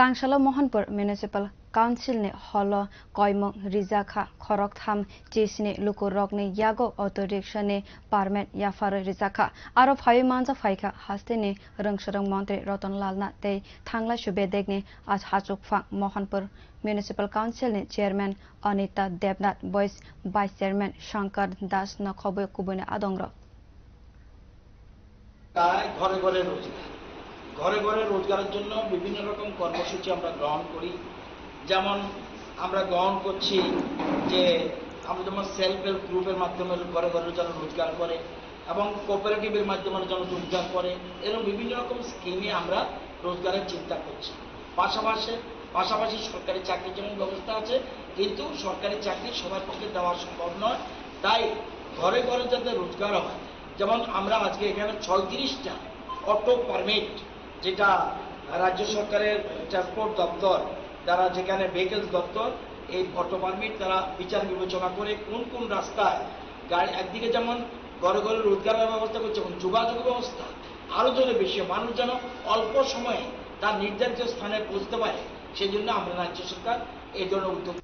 Tangshala mohanpur municipal council ne holo koimung rijak khorok tham sini luku ni yakgo auto rickshaw ne permit yapahra rijak aro phaiwi manjak phakha haste ne rwngswrwng montri ratanlal na te thanglaisu bedek ne achukphang mohanpur municipal council ne chairman anita debnath vice chairman Shankar das na khobe kubune adong ঘরে ঘরে রোজগারের জন্য বিভিন্ন রকম কর্মসূচি আমরা গ্রহণ করি। যেমন আমরা গ্রহণ করছি যে আমরা যেমন সেলফ হেল্প গ্রুপের মাধ্যমে ঘরে ঘরে যারা রোজগার করে এবং কোঅপারেটিভের মাধ্যমে যারা রোজগার করে, এরকম বিভিন্ন রকম স্কিমে আমরা রোজগারের চিন্তা করছি। পাশাপাশি সরকারি চাকরির জন্য ব্যবস্থা আছে, কিন্তু সরকারি চাকরি সবার পক্ষে দেওয়া সম্ভব নয়। তাই ঘরে ঘরে যাতে রোজগার হয়, যেমন আমরা আজকে এখানে 36টা অটো পারমিট, যেটা রাজ্য সরকারের ট্রান্সপোর্ট দপ্তর দ্বারা, যেখানে ভেহিকলস দপ্তর এই অটো পারমিট তারা বিচার বিবেচনা করে কোন কোন রাস্তায় গাড়ি, একদিকে যেমন ঘরে ঘরে রোজগারের ব্যবস্থা করছে এবং যোগাযোগ ব্যবস্থা আরও জোরে বেশি, মানুষ যেন অল্প সময়ে তার নির্ধারিত স্থানে পৌঁছতে পারে, সেই জন্য আমরা রাজ্য সরকার এই ধরনের উদ্যোগ